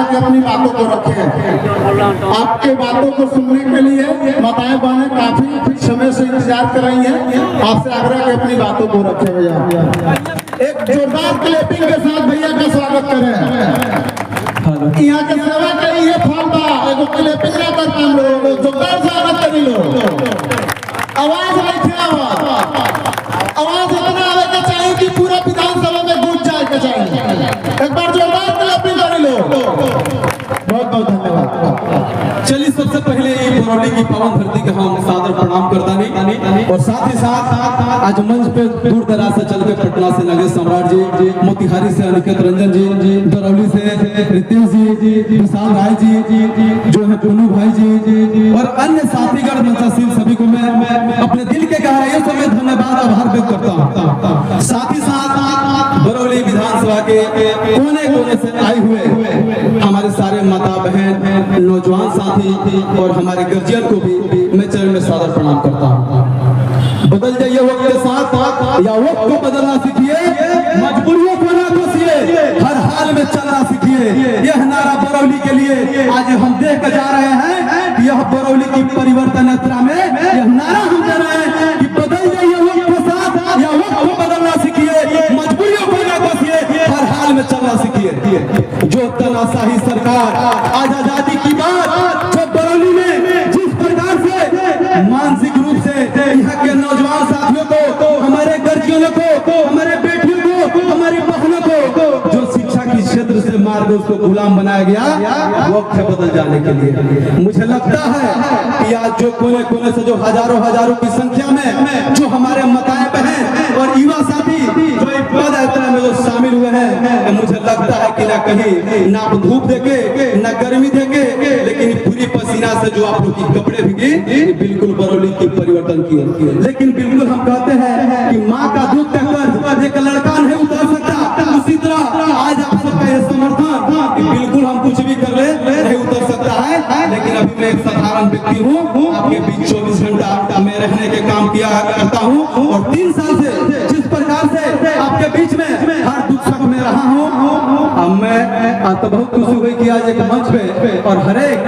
के अपनी बातों को रखें। आपके बातों को सुनने के लिए माताएं बहनें काफी समय से इंतजार कर रही हैं। आपसे आग्रह के अपनी बातों को रखें भैया। एक जोरदार क्लैपिंग के साथ भैया का स्वागत करें। यहाँ के सेवा के लिए फल बा एगो क्लैपिंग ना कर पाम लोग, जोरदार स्वागत करी लो। आवाज नहीं थे, आवाज इतना आवे के चाहिए कि पूरा विधानसभा में गूंज जाए के चाहिए। एक बार जोरदार क्लैपिंग कर लो। बहुत बहुत धन्यवाद। चलिए सबसे पहले ये बरौली की पावन धरती का हम सादर प्रणाम करता नहीं और साथ ही साथ आज मंच पे दूर दराज से चल के पटना से नगेश सम्राट जी, मोतिहारी से अनिकेत रंजन जी, दरौली से रितेश जी, विशाल राय जी, जो है पुनू भाई जी और अन्य साथीगण मंचासीन सभी को मैं अपने दिल के गहराइयों से मैं धन्यवाद आभार व्यक्त करता हूँ। साथ ही साथ बरौली विधानसभा के कोने कोने से आए हुए हमारे सारे माता बहन, नौजवान साथी और हमारे गर्जियन को भी मैं चरण में सादर प्रणाम करता हूँ। बदल जाइए वक्त के साथ या वक्त को बदलना सीखिए, मजबूरियों को ना कोसिए, हर हाल में चलना सीखिए। यह नारा बरौली के लिए आज हम देख कर जा रहे हैं कि यह बरौली की परिवर्तन यात्रा में यह नारा हम दे रहे हैं कि बदल जाइए वक्त के साथ या वक्त को बदलना सीखिए, मजबूरियों को ना कोसिए, हर हाल में चलना सीखिए। जो तानाशाही सरकार आज आजादी की बात जो बरौली में जिस प्रकार से मानसिक रूप से यहाँ के नौजवान साथियों को, हमारे गर्जियों को, हमारे बेटियों को, हमारी बहनों को जो शिक्षा की क्षेत्र से मार्ग उसको गुलाम बनाया गया, वक्त है बदल जाने के लिए। मुझे लगता है कि आज जो कोने कोने से जो हजारों की संख्या में जो हमारे माताएं बहन और युवा साथी जो पद यात्रा में जो शामिल हुए हैं, मुझे लगता है कि ना कहीं ना धूप देखे ना गर्मी देखे, लेकिन पूरी पसीना से जो आप लोग की कपड़े भीगे बिल्कुल बरौली की परिवर्तन किए। लेकिन बिल्कुल हम कहते हैं कि माँ का दूध का कर्ज एक लड़का नहीं उतार सकता, उसी तरह आज आप सबका ये समर्थन कि बिल्कुल हम कुछ भी कर ले नहीं उतर सकता है। लेकिन अभी मैं एक साधारण व्यक्ति हूँ, आपके बीच 24 घंटा मैं रहने के काम किया करता हूँ और 3 साल से जिस प्रकार से आपके बीच में हर दुख सुख में रहा हूँ, अब मैं तो बहुत खुशी हुई कि आज एक मंच पे और हरेक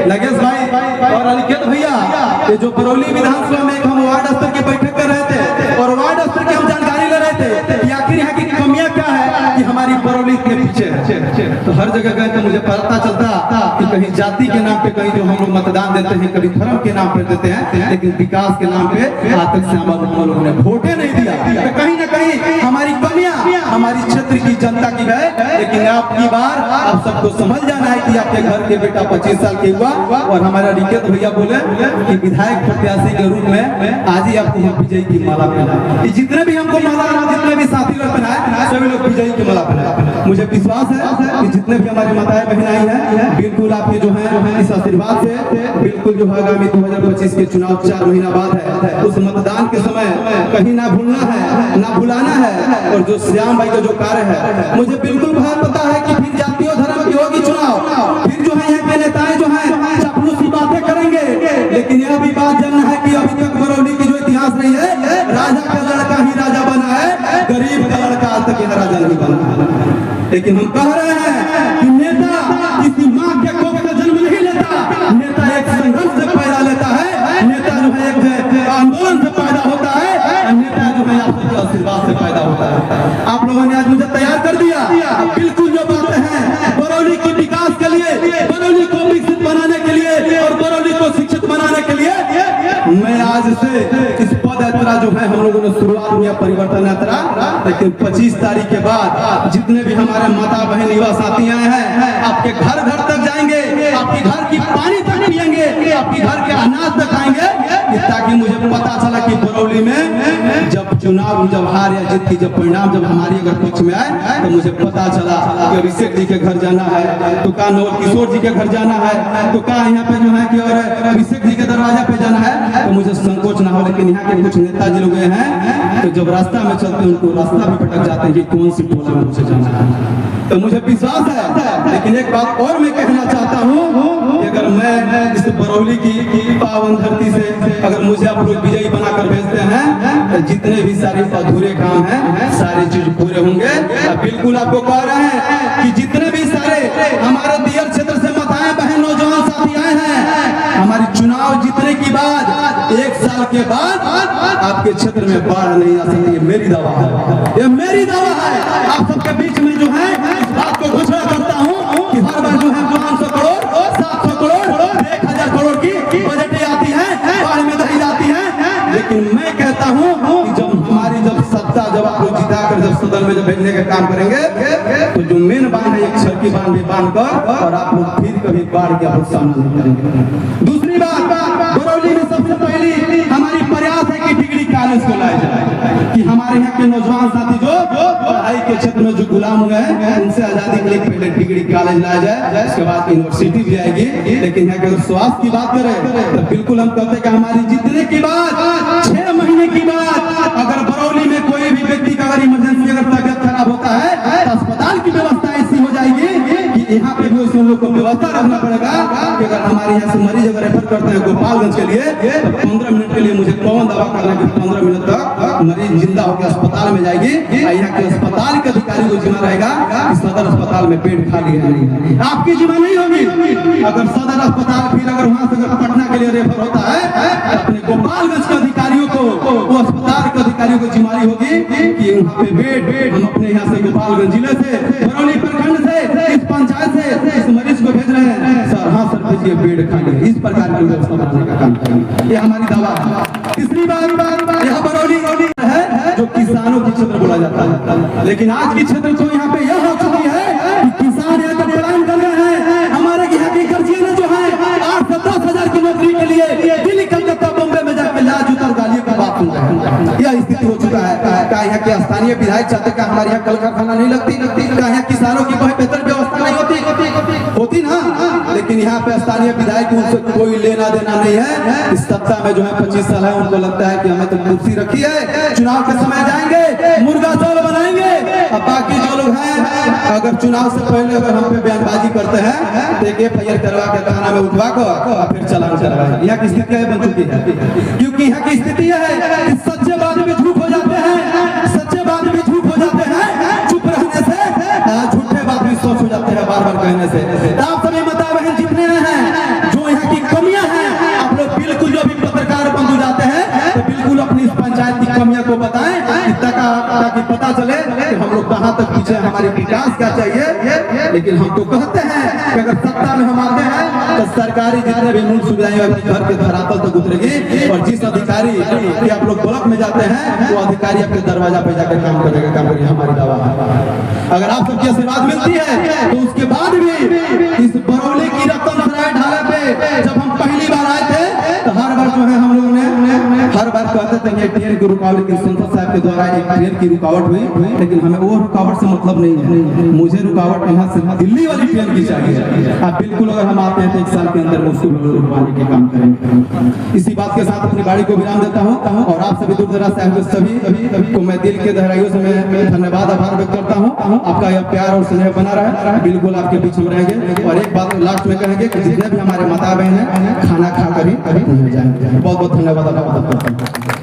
नगेश भाई और अनिकेत भैया ये जो बरौली विधानसभा में एक हम वार्ड स्तर की बैठक कर रहे थे और वार्ड स्तर की हम जानकारी ले रहे थे कि आखिर यहाँ की कमियां क्या है कि हमारी बरौली के पीछे है। तो हर जगह गए तो मुझे पता चलता कि कहीं जाति के नाम पे कहीं जो हम लोग मतदान देते हैं, कभी धर्म के नाम पे देते हैं, लेकिन विकास के नाम पे आज तक से हम लोगों ने वोटे नहीं दिया। तो कहीं ना कहीं हमारी कमियां हमारी क्षेत्र की जनता की है। लेकिन आपकी बार आप सबको समझ जाना है कि आपके घर के बेटा 25 साल के हुआ और हमारा निकेत भैया बोले कि विधायक प्रत्याशी के रूप में आज ही आपको हम विजयी की माला पहना। जितने भी हमको माला जितने भी साथी लोग पहनाए सभी लोग विजयी की माला पहनाए। मुझे विश्वास है कि जितने भी हमारी माताएं बहन आई हैं बिल्कुल आपके जो है इस आशीर्वाद से बिल्कुल जो आगामी 2025 के चुनाव 4 महीना बाद है, उस मतदान के समय कहीं ना भूलना है ना भुलाना है। और जो श्याम भाई का जो कार्य है, मुझे बिल्कुल पता है कि फिर जाति और धर्म की होगी चुनाव, फिर जो है यहाँ के नेताएं जो है चापलूसी बातें करेंगे, लेकिन यह भी बात जानना है कि अभी तक बरौली की जो इतिहास नहीं है, राजा का लड़का ही राजा बना है, गरीब का लड़का आज तक यह राजा नहीं बना। लेकिन हम कह रहे हैं कि नेता किसी माँ के कोख का जन्म नहीं लेता, नेता एक संघर्ष से पैदा लेता है, नेता जो है एक आंदोलन से पैदा होता है, नेता जो है आपके आशीर्वाद से पैदा होता है। आप लोगों ने आज मुझे तैयार कर दिया। बिल्कुल जो बातें हैं बरौली के विकास के लिए, बरौली को विकसित बनाने के लिए और बरौली को शिक्षित बनाने के लिए मैं आज से इस पद यात्रा जो है हम लोगों ने शुरुआत किया परिवर्तन यात्रा, लेकिन 25 तारीख के बाद जितने भी हमारे माता बहन युवा साथी आए हैं आपके घर घर तक जाएंगे, आपके घर की पानी तक पियेंगे, आपके घर के अनाज तक आएंगे, ताकि मुझे पता चला कि बरौली में जब चुनाव जब हार या जीत की जब परिणाम जब हमारी अगर पक्ष में आए तो मुझे पता चला कि अभिषेक जी के घर जाना है, तो कहा नवल किशोर जी के घर जाना है, तो कहा यहाँ पे जो है कि और अभिषेक जी के दरवाजा पे जाना है, तो मुझे संकोच ना हो। लेकिन यहाँ के कुछ नेताजी लोग हैं तो जब रास्ता में चलते हैं उनको रास्ता भी भटक जाते हैं कि कौन सी टोला में मुझे जाना है। तो मुझे विश्वास है। लेकिन एक बात और मैं कहना चाहता हूँ कि अगर मैं इस बरौली की पावन धरती से अगर मुझे आप लोग विजयी बनाकर भेजते हैं तो जितने भी सारे अधूरे काम हैं सारे चीज पूरे होंगे। बिल्कुल आपको कह रहे हैं कि जितने भी सारे हमारे दियर के बाद आपके क्षेत्र में बाढ़ नहीं आ सकती। ये मेरी दावा है, ये मेरी दावा है। आप सबके बीच में जो है इस बात को घोषणा करता हूँ कि हर बार जो है 500 करोड़ 700 करोड़ 1000 करोड़ की बजटें आती है, बाढ़ में दही जाती है। लेकिन मैं कहता हूँ कि जब सत्ता जब आप लोग जिता कर जब सदन में जब भेजने का काम करेंगे तो जो मेन बांध है एक छरकी बांध भी बांध कर और आप लोग फिर कभी बाढ़ के आप सामना नहीं करेंगे। दूसरी बात, बरौली में सबसे पहली हमारी प्रयास है कि डिग्री कॉलेज को लाया जाए, कि हमारे यहाँ के नौजवान साथी जो पढ़ाई के क्षेत्र में जो गुलाम हुए हैं उनसे आजादी के लिए पहले डिग्री कॉलेज लाया जाए, उसके बाद यूनिवर्सिटी भी आएगी। लेकिन यहाँ के अगर स्वास्थ्य की बात करें तो बिल्कुल हम कहते हैं कि हमारी जीतने की बात 6 महीने की बात, अगर बरौली में कोई भी व्यक्ति का अगर इमरजेंसी अगर तबियत खराब होता है तो अस्पताल की व्यवस्था ऐसी हो जाएगी कि यहाँ पे भी उन लोग को व्यवस्था रखना पड़ेगा कि अगर हमारे यहाँ से मरीज अगर रेफर करते हैं गोपालगंज के लिए तो 15 मिनट के लिए मुझे कौन दवा करना कि 15 मिनट तक मरीज जिंदा होकर अस्पताल में जाएगी। यहाँ के अस्पताल के अधिकारी को जिम्मा रहेगा कि सदर अस्पताल में बेड खाली है नहीं, आपकी जिम्मा नहीं होगी। अगर सदर अस्पताल फिर अगर वहां से अगर पटना के लिए रेफर होता है अपने गोपालगंज के अधिकारियों को वो अस्पताल के अधिकारियों को जिम्मेदारी होगी कि वहाँ पे बेड हम अपने यहाँ से गोपालगंज जिले से बरौली प्रखंड से इस पंचायत से इस मरीज को भेज रहे हैं सर, हाँ सर भेजिए बेड खाली है। इस प्रकार की व्यवस्था बनाने का काम करेंगे, ये हमारी दावा है। तीसरी बात, यहाँ बरौली है जो किसानों की क्षेत्र बोला जाता है, लेकिन आज की क्षेत्र तो यहाँ पे यह हो चुकी है कि किसान यहाँ पर पलायन कर रहे हैं। हमारे यहाँ के गर्जियन जो है 8 से 10 हजार की नौकरी के लिए दिल्ली कलकत्ता बॉम्बे में जाकर लाज उतर गालियों की बात सुन रहे हैं। यह स्थिति हो चुका है। क्या यहाँ के स्थानीय विधायक चाहते का हमारे यहाँ कल कारखाना नहीं लगती? क्या यहाँ किसानों की बहुत बेहतर व्यवस्था नहीं होती ना? लेकिन यहाँ पे स्थानीय विधायक उनसे कोई लेना देना नहीं है। इस सत्ता में जो है 25 साल है, उनको लगता है कि हमें तो कुर्सी रखी है, चुनाव के समय जाएंगे मुर्गा चौल बनाएंगे। अब बाकी जो लोग हैं अगर चुनाव से पहले अगर हम पे बयानबाजी करते हैं तो एक FIR करवा के थाना में उठवा कर फिर चलान करवाए। यहाँ की स्थिति बन चुकी है, क्योंकि यहाँ की स्थिति है कि सच्चे बात में झूठ हो जाते हैं, सच्चे बात में झूठ हो जाते हैं, चुप रहने से झूठे बात भी सोच हो जाते हैं बार बार कहने से। आप सभी माता बहन जितने हैं जो यहाँ की कमियां हैं आप लोग बिल्कुल जो भी पत्रकार बंधु जाते हैं तो बिल्कुल अपनी इस पंचायत की कमियां को बताएं ताकि पता चले कि हम लोग कहाँ तक पीछे, हमारे विकास क्या चाहिए। लेकिन हम तो कहते हैं कि अगर सत्ता में हम आते हैं तो सरकारी जितने भी मूल सुविधाएं अपने घर के धरातल तक उतरेगी, और जिस अधिकारी कि आप लोग ब्लॉक में जाते हैं वो अधिकारी आपके दरवाजा पे जाकर काम करेगा, काम करेगा। हमारी दावा है अगर आप सबकी आशीर्वाद मिलती है तो उसके बाद भी इस बरौली की रतनसराय ढाले पे जब हम पहली बार आए थे तो हर बार जो है हम लोगों ने हर बार कहते थे कि ट्रेन की रुकावट की संसद साहब के द्वारा एक ट्रेन की रुकावट हुई, लेकिन हमें वो रुकावट से मतलब नहीं है। मुझे रुकावट यहाँ से दिल्ली वाली ट्रेन की चाहिए। आप बिल्कुल अगर हम आते हैं तो 1 साल के अंदर उसको रुकवाने के काम करेंगे। इसी बात के साथ अपनी गाड़ी को विराम देता हूँ और आप सभी दूर दराज से आए हुए सभी को मैं दिल के गहराइयों से मैं धन्यवाद आभार व्यक्त करता हूँ। आपका यह प्यार और स्नेह बना रहे, बिल्कुल आपके बीच में रहेंगे। और एक बात लास्ट में कहेंगे कि जितने भी हमारे माता बहन हैं खाना खा कर ही कभी नहीं जाएंगे। बहुत बहुत धन्यवाद।